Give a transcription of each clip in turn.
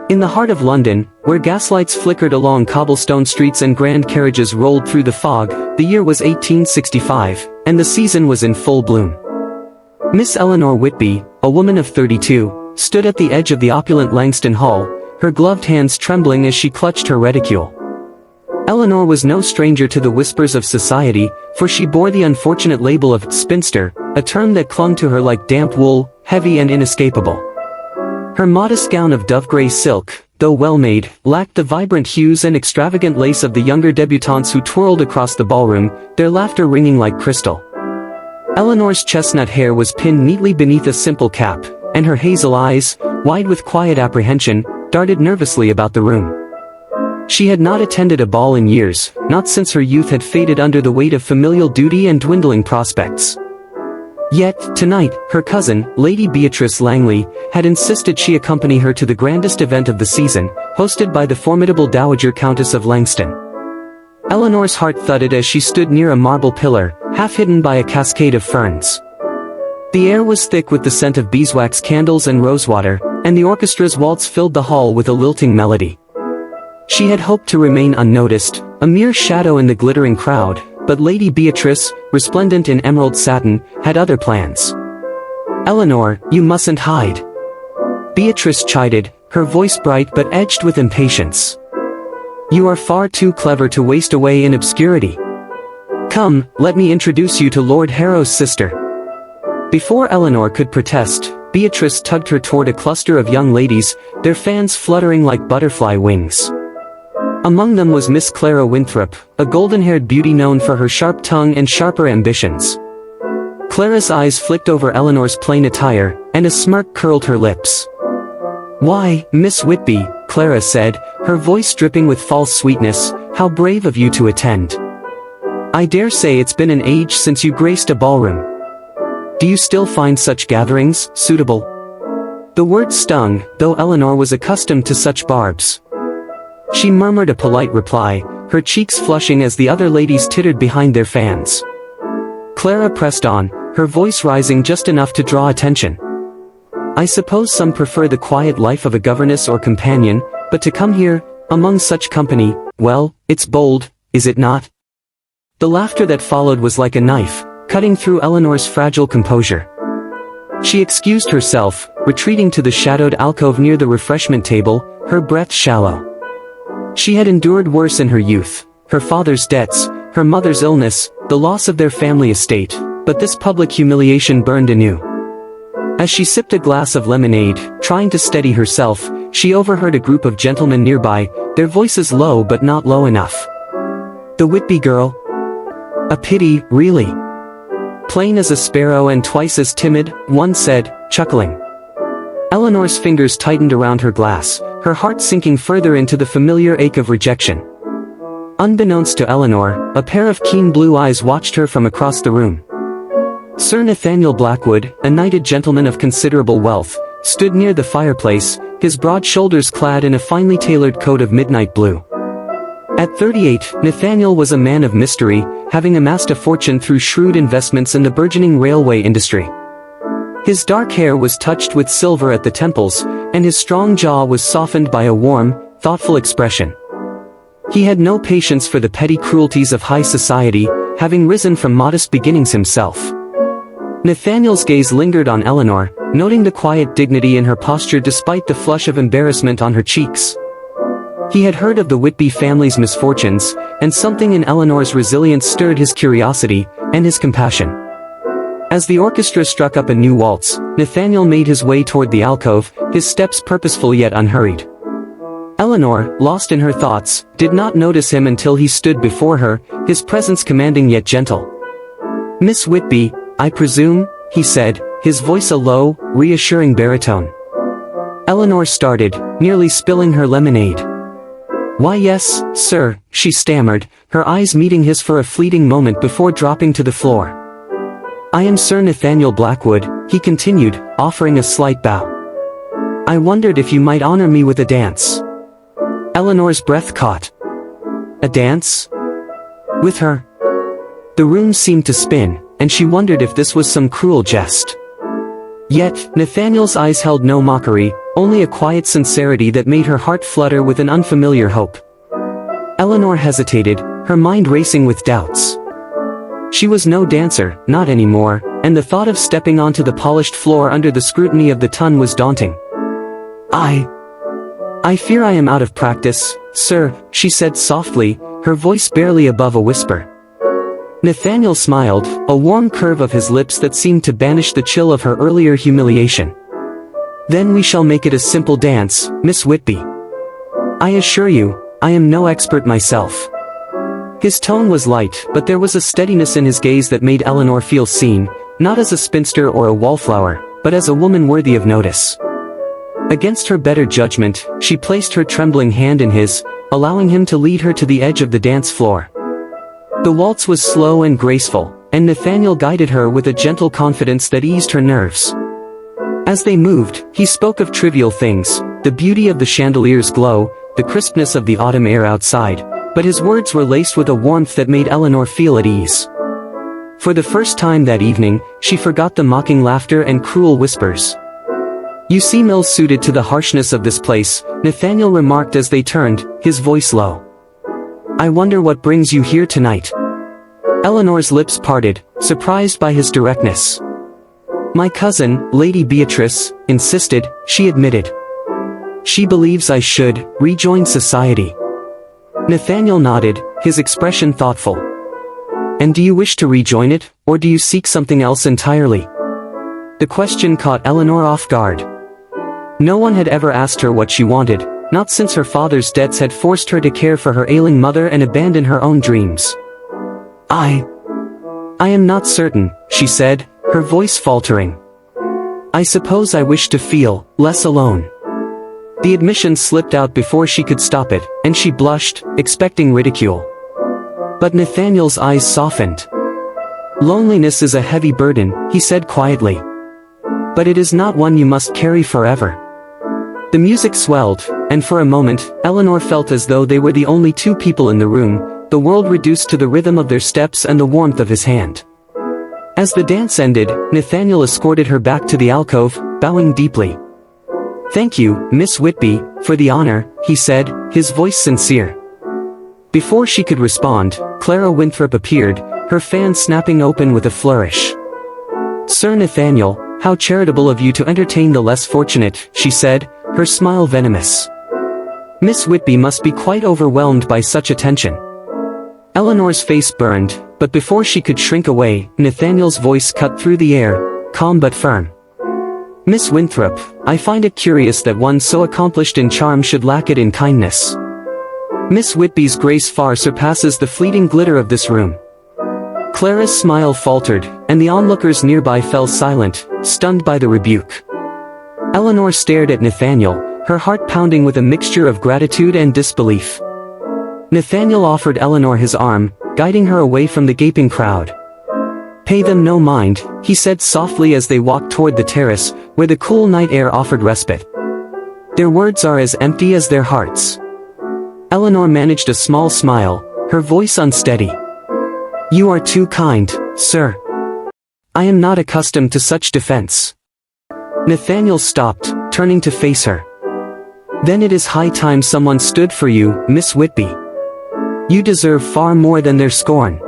In the heart of London, where gaslights flickered along cobblestone streets and grand carriages rolled through the fog, the year was 1865, and the season was in full bloom. Miss Eleanor Whitby, a woman of 32, stood at the edge of the opulent Langston Hall, her gloved hands trembling as she clutched her reticule. Eleanor was no stranger to the whispers of society, for she bore the unfortunate label of spinster, a term that clung to her like damp wool, heavy and inescapable. Her modest gown of dove-gray silk, though well-made, lacked the vibrant hues and extravagant lace of the younger debutantes who twirled across the ballroom, their laughter ringing like crystal. Eleanor's chestnut hair was pinned neatly beneath a simple cap, and her hazel eyes, wide with quiet apprehension, darted nervously about the room. She had not attended a ball in years, not since her youth had faded under the weight of familial duty and dwindling prospects. Yet, tonight, her cousin, Lady Beatrice Langley, had insisted she accompany her to the grandest event of the season, hosted by the formidable Dowager Countess of Langston. Eleanor's heart thudded as she stood near a marble pillar, half hidden by a cascade of ferns. The air was thick with the scent of beeswax candles and rosewater, and the orchestra's waltz filled the hall with a lilting melody. She had hoped to remain unnoticed, a mere shadow in the glittering crowd, but Lady Beatrice, resplendent in emerald satin, had other plans. "Eleanor, you mustn't hide," Beatrice chided, her voice bright but edged with impatience. "You are far too clever to waste away in obscurity. Come, let me introduce you to Lord Harrow's sister." Before Eleanor could protest, Beatrice tugged her toward a cluster of young ladies, their fans fluttering like butterfly wings. Among them was Miss Clara Winthrop, a golden-haired beauty known for her sharp tongue and sharper ambitions. Clara's eyes flicked over Eleanor's plain attire, and a smirk curled her lips. "Why, Miss Whitby," Clara said, her voice dripping with false sweetness, "how brave of you to attend. I dare say it's been an age since you graced a ballroom. Do you still find such gatherings suitable?" The word stung, though Eleanor was accustomed to such barbs. She murmured a polite reply, her cheeks flushing as the other ladies tittered behind their fans. Clara pressed on, her voice rising just enough to draw attention. "I suppose some prefer the quiet life of a governess or companion, but to come here, among such company, well, it's bold, is it not?" The laughter that followed was like a knife, cutting through Eleanor's fragile composure. She excused herself, retreating to the shadowed alcove near the refreshment table, her breath shallow. She had endured worse in her youth, her father's debts, her mother's illness, the loss of their family estate, but this public humiliation burned anew. As she sipped a glass of lemonade, trying to steady herself, she overheard a group of gentlemen nearby, their voices low but not low enough. "The Whitby girl? A pity, really. Plain as a sparrow and twice as timid," one said, chuckling. Eleanor's fingers tightened around her glass, her heart sinking further into the familiar ache of rejection. Unbeknownst to Eleanor, a pair of keen blue eyes watched her from across the room. Sir Nathaniel Blackwood, a knighted gentleman of considerable wealth, stood near the fireplace, his broad shoulders clad in a finely tailored coat of midnight blue. At 38, Nathaniel was a man of mystery, having amassed a fortune through shrewd investments in the burgeoning railway industry. His dark hair was touched with silver at the temples, and his strong jaw was softened by a warm, thoughtful expression. He had no patience for the petty cruelties of high society, having risen from modest beginnings himself. Nathaniel's gaze lingered on Eleanor, noting the quiet dignity in her posture despite the flush of embarrassment on her cheeks. He had heard of the Whitby family's misfortunes, and something in Eleanor's resilience stirred his curiosity, and his compassion. As the orchestra struck up a new waltz, Nathaniel made his way toward the alcove, his steps purposeful yet unhurried. Eleanor, lost in her thoughts, did not notice him until he stood before her, his presence commanding yet gentle. "Miss Whitby, I presume," he said, his voice a low, reassuring baritone. Eleanor started, nearly spilling her lemonade. "Why yes, sir," she stammered, her eyes meeting his for a fleeting moment before dropping to the floor. "I am Sir Nathaniel Blackwood," he continued, offering a slight bow. "I wondered if you might honor me with a dance." Eleanor's breath caught. A dance? With her? The room seemed to spin, and she wondered if this was some cruel jest. Yet, Nathaniel's eyes held no mockery, only a quiet sincerity that made her heart flutter with an unfamiliar hope. Eleanor hesitated, her mind racing with doubts. She was no dancer, not anymore, and the thought of stepping onto the polished floor under the scrutiny of the ton was daunting. I fear I am out of practice, sir, she said softly, her voice barely above a whisper. Nathaniel smiled, a warm curve of his lips that seemed to banish the chill of her earlier humiliation. Then we shall make it a simple dance, Miss Whitby. I assure you, I am no expert myself. His tone was light, but there was a steadiness in his gaze that made Eleanor feel seen, not as a spinster or a wallflower, but as a woman worthy of notice. Against her better judgment, she placed her trembling hand in his, allowing him to lead her to the edge of the dance floor. The waltz was slow and graceful, and Nathaniel guided her with a gentle confidence that eased her nerves. As they moved, he spoke of trivial things, the beauty of the chandelier's glow, the crispness of the autumn air outside, but his words were laced with a warmth that made Eleanor feel at ease. For the first time that evening, she forgot the mocking laughter and cruel whispers. You seem ill-suited to the harshness of this place, Nathaniel remarked as they turned, his voice low. I wonder what brings you here tonight. Eleanor's lips parted, surprised by his directness. My cousin, Lady Beatrice, insisted, she admitted. She believes I should rejoin society. Nathaniel nodded, his expression thoughtful. And do you wish to rejoin it, or do you seek something else entirely? The question caught Eleanor off guard. No one had ever asked her what she wanted, not since her father's debts had forced her to care for her ailing mother and abandon her own dreams. I am not certain, she said, her voice faltering. I suppose I wish to feel less alone. The admission slipped out before she could stop it, and she blushed, expecting ridicule. But Nathaniel's eyes softened. Loneliness is a heavy burden, he said quietly. But it is not one you must carry forever. The music swelled, and for a moment, Eleanor felt as though they were the only two people in the room, the world reduced to the rhythm of their steps and the warmth of his hand. As the dance ended, Nathaniel escorted her back to the alcove, bowing deeply. Thank you, Miss Whitby, for the honor, he said, his voice sincere. Before she could respond, Clara Winthrop appeared, her fan snapping open with a flourish. Sir Nathaniel, how charitable of you to entertain the less fortunate, she said, her smile venomous. Miss Whitby must be quite overwhelmed by such attention. Eleanor's face burned, but before she could shrink away, Nathaniel's voice cut through the air, calm but firm. Miss Winthrop, I find it curious that one so accomplished in charm should lack it in kindness. Miss Whitby's grace far surpasses the fleeting glitter of this room. Clara's smile faltered, and the onlookers nearby fell silent, stunned by the rebuke. Eleanor stared at Nathaniel, her heart pounding with a mixture of gratitude and disbelief. Nathaniel offered Eleanor his arm, guiding her away from the gaping crowd. Pay them no mind, he said softly as they walked toward the terrace, where the cool night air offered respite. Their words are as empty as their hearts. Eleanor managed a small smile, her voice unsteady. You are too kind, sir. I am not accustomed to such defense. Nathaniel stopped, turning to face her. Then it is high time someone stood for you, Miss Whitby. You deserve far more than their scorn.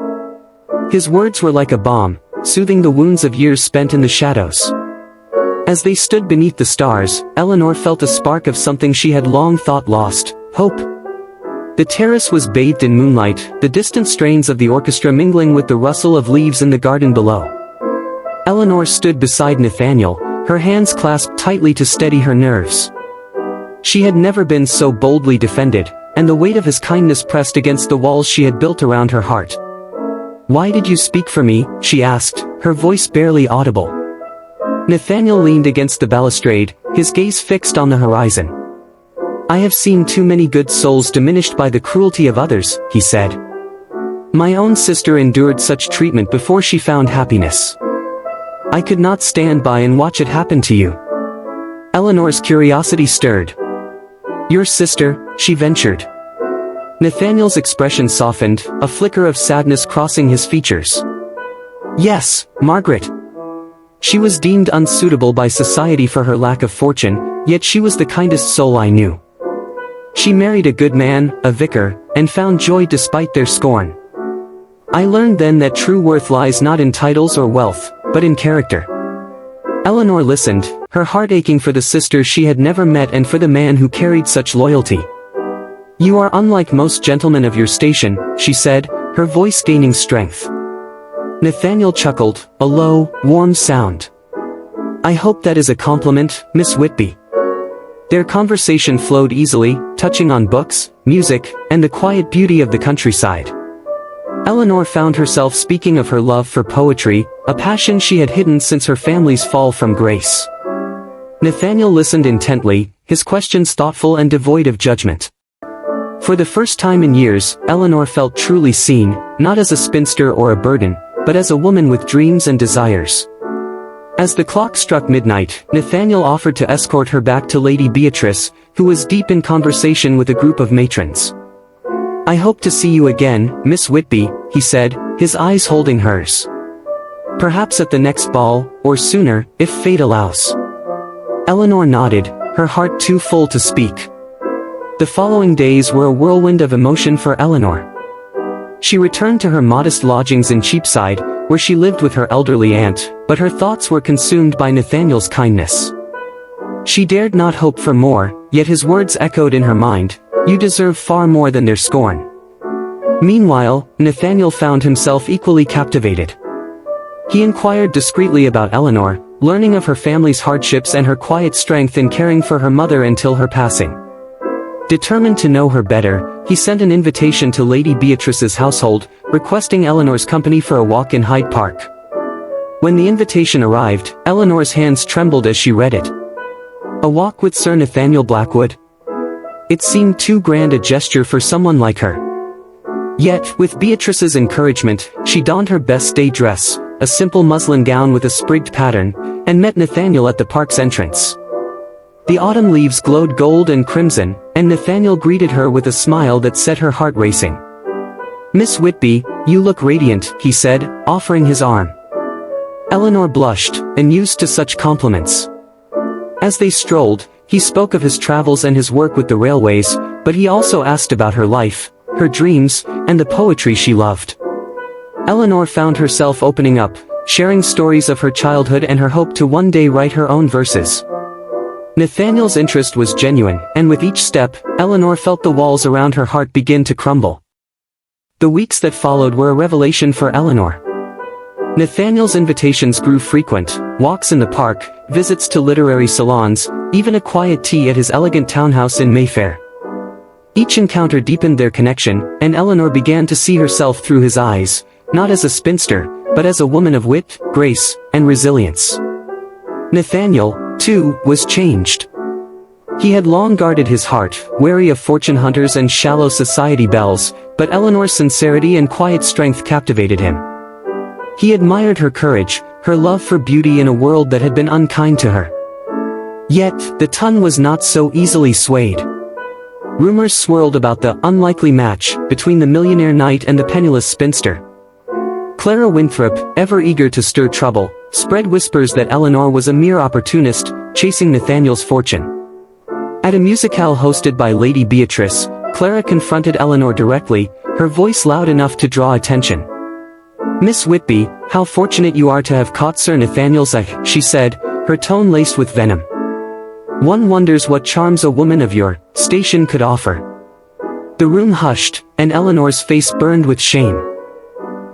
His words were like a balm, soothing the wounds of years spent in the shadows. As they stood beneath the stars, Eleanor felt a spark of something she had long thought lost, hope. The terrace was bathed in moonlight, the distant strains of the orchestra mingling with the rustle of leaves in the garden below. Eleanor stood beside Nathaniel, her hands clasped tightly to steady her nerves. She had never been so boldly defended, and the weight of his kindness pressed against the walls she had built around her heart. Why did you speak for me? She asked, her voice barely audible. Nathaniel leaned against the balustrade, his gaze fixed on the horizon. I have seen too many good souls diminished by the cruelty of others, he said. My own sister endured such treatment before she found happiness. I could not stand by and watch it happen to you. Eleanor's curiosity stirred. Your sister, she ventured. Nathaniel's expression softened, a flicker of sadness crossing his features. Yes, Margaret. She was deemed unsuitable by society for her lack of fortune, yet she was the kindest soul I knew. She married a good man, a vicar, and found joy despite their scorn. I learned then that true worth lies not in titles or wealth, but in character. Eleanor listened, her heart aching for the sister she had never met and for the man who carried such loyalty. "You are unlike most gentlemen of your station," she said, her voice gaining strength. Nathaniel chuckled, a low, warm sound. "I hope that is a compliment, Miss Whitby." Their conversation flowed easily, touching on books, music, and the quiet beauty of the countryside. Eleanor found herself speaking of her love for poetry, a passion she had hidden since her family's fall from grace. Nathaniel listened intently, his questions thoughtful and devoid of judgment. For the first time in years, Eleanor felt truly seen, not as a spinster or a burden, but as a woman with dreams and desires. As the clock struck midnight, Nathaniel offered to escort her back to Lady Beatrice, who was deep in conversation with a group of matrons. "I hope to see you again, Miss Whitby," he said, his eyes holding hers. "Perhaps at the next ball, or sooner, if fate allows." Eleanor nodded, her heart too full to speak. The following days were a whirlwind of emotion for Eleanor. She returned to her modest lodgings in Cheapside, where she lived with her elderly aunt, but her thoughts were consumed by Nathaniel's kindness. She dared not hope for more, yet his words echoed in her mind, "You deserve far more than their scorn." Meanwhile, Nathaniel found himself equally captivated. He inquired discreetly about Eleanor, learning of her family's hardships and her quiet strength in caring for her mother until her passing. Determined to know her better, he sent an invitation to Lady Beatrice's household, requesting Eleanor's company for a walk in Hyde Park. When the invitation arrived, Eleanor's hands trembled as she read it. A walk with Sir Nathaniel Blackwood? It seemed too grand a gesture for someone like her. Yet, with Beatrice's encouragement, she donned her best day dress, a simple muslin gown with a sprigged pattern, and met Nathaniel at the park's entrance. The autumn leaves glowed gold and crimson, and Nathaniel greeted her with a smile that set her heart racing. "Miss Whitby, you look radiant," he said, offering his arm. Eleanor blushed, unused to such compliments. As they strolled, he spoke of his travels and his work with the railways, but he also asked about her life, her dreams, and the poetry she loved. Eleanor found herself opening up, sharing stories of her childhood and her hope to one day write her own verses. Nathaniel's interest was genuine, and with each step, Eleanor felt the walls around her heart begin to crumble. The weeks that followed were a revelation for Eleanor. Nathaniel's invitations grew frequent, walks in the park, visits to literary salons, even a quiet tea at his elegant townhouse in Mayfair. Each encounter deepened their connection, and Eleanor began to see herself through his eyes, not as a spinster, but as a woman of wit, grace, and resilience. Nathaniel, too, was changed. He had long guarded his heart, wary of fortune hunters and shallow society belles, but Eleanor's sincerity and quiet strength captivated him. He admired her courage, her love for beauty in a world that had been unkind to her. Yet, the tongue was not so easily swayed. Rumors swirled about the unlikely match between the millionaire knight and the penniless spinster. Clara Winthrop, ever eager to stir trouble, spread whispers that Eleanor was a mere opportunist, chasing Nathaniel's fortune. At a musicale hosted by Lady Beatrice, Clara confronted Eleanor directly, her voice loud enough to draw attention. "Miss Whitby, how fortunate you are to have caught Sir Nathaniel's eye," she said, her tone laced with venom. "One wonders what charms a woman of your station could offer." The room hushed, and Eleanor's face burned with shame.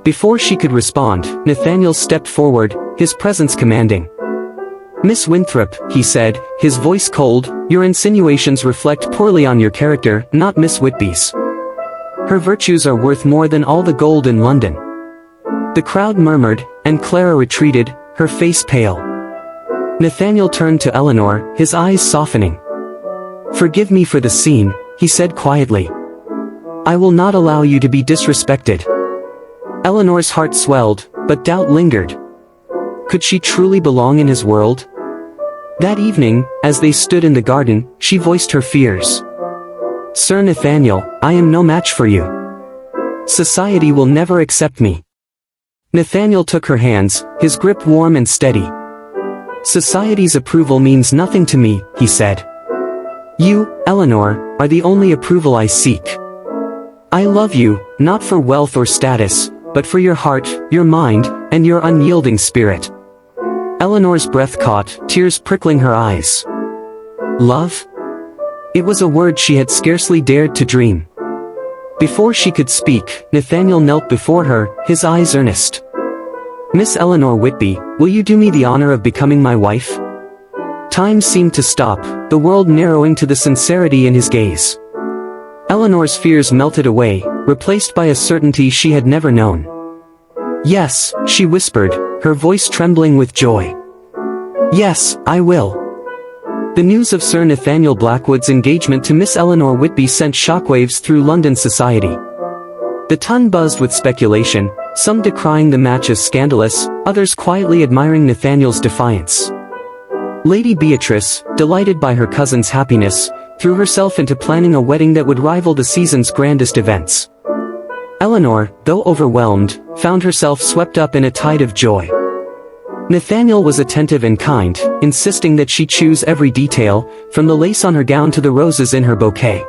Before she could respond, Nathaniel stepped forward, his presence commanding. "Miss Winthrop," he said, his voice cold, "your insinuations reflect poorly on your character, not Miss Whitby's. Her virtues are worth more than all the gold in London." The crowd murmured, and Clara retreated, her face pale. Nathaniel turned to Eleanor, his eyes softening. "Forgive me for the scene," he said quietly. "I will not allow you to be disrespected." Eleanor's heart swelled, but doubt lingered. Could she truly belong in his world? That evening, as they stood in the garden, she voiced her fears. "Sir Nathaniel, I am no match for you. Society will never accept me." Nathaniel took her hands, his grip warm and steady. Society's approval means nothing to me, he said. You, Eleanor, are the only approval I seek. I love you, not for wealth or status, but for your heart, your mind, and your unyielding spirit. Eleanor's breath caught, tears prickling her eyes. Love? It was a word she had scarcely dared to dream. Before she could speak, Nathaniel knelt before her, his eyes earnest. Miss Eleanor Whitby, will you do me the honor of becoming my wife? Time seemed to stop, the world narrowing to the sincerity in his gaze. Eleanor's fears melted away, replaced by a certainty she had never known. Yes, she whispered, her voice trembling with joy. Yes, I will. The news of Sir Nathaniel Blackwood's engagement to Miss Eleanor Whitby sent shockwaves through London society. The town buzzed with speculation, some decrying the match as scandalous, others quietly admiring Nathaniel's defiance. Lady Beatrice, delighted by her cousin's happiness, threw herself into planning a wedding that would rival the season's grandest events. Eleanor, though overwhelmed, found herself swept up in a tide of joy. Nathaniel was attentive and kind, insisting that she choose every detail, from the lace on her gown to the roses in her bouquet.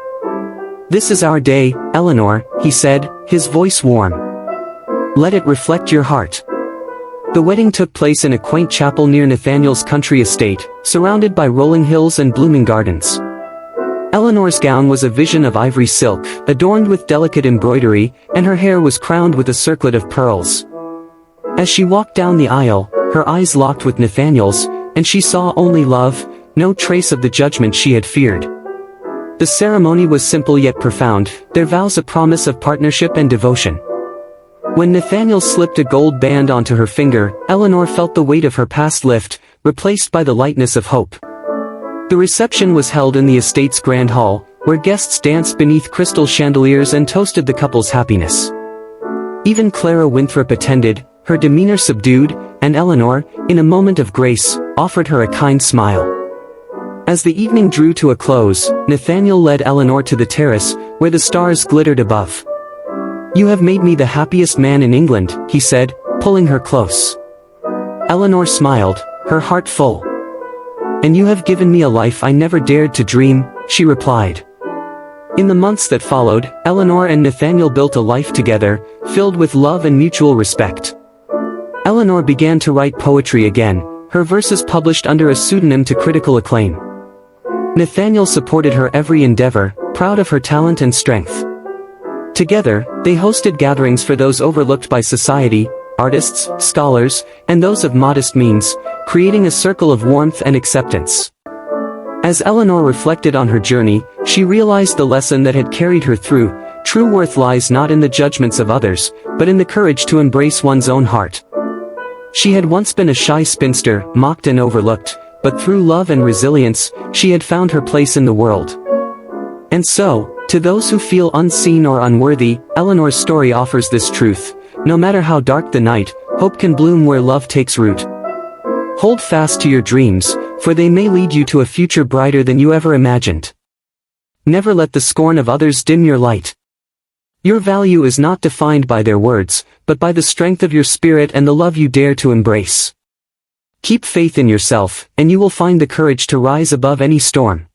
This is our day, Eleanor, he said, his voice warm. Let it reflect your heart. The wedding took place in a quaint chapel near Nathaniel's country estate, surrounded by rolling hills and blooming gardens. Eleanor's gown was a vision of ivory silk, adorned with delicate embroidery, and her hair was crowned with a circlet of pearls. As she walked down the aisle, her eyes locked with Nathaniel's, and she saw only love, no trace of the judgment she had feared. The ceremony was simple yet profound, their vows a promise of partnership and devotion. When Nathaniel slipped a gold band onto her finger, Eleanor felt the weight of her past lift, replaced by the lightness of hope. The reception was held in the estate's grand hall, where guests danced beneath crystal chandeliers and toasted the couple's happiness. Even Clara Winthrop attended, her demeanor subdued, and Eleanor, in a moment of grace, offered her a kind smile. As the evening drew to a close, Nathaniel led Eleanor to the terrace, where the stars glittered above. You have made me the happiest man in England, he said, pulling her close. Eleanor smiled, her heart full. And you have given me a life I never dared to dream, she replied. In the months that followed, Eleanor and Nathaniel built a life together, filled with love and mutual respect. Eleanor began to write poetry again, her verses published under a pseudonym to critical acclaim. Nathaniel supported her every endeavor, proud of her talent and strength. Together, they hosted gatherings for those overlooked by society, artists, scholars, and those of modest means, creating a circle of warmth and acceptance. As Eleanor reflected on her journey, she realized the lesson that had carried her through: true worth lies not in the judgments of others, but in the courage to embrace one's own heart. She had once been a shy spinster, mocked and overlooked, but through love and resilience, she had found her place in the world. And so, to those who feel unseen or unworthy, Eleanor's story offers this truth: no matter how dark the night, hope can bloom where love takes root. Hold fast to your dreams, for they may lead you to a future brighter than you ever imagined. Never let the scorn of others dim your light. Your value is not defined by their words, but by the strength of your spirit and the love you dare to embrace. Keep faith in yourself, and you will find the courage to rise above any storm.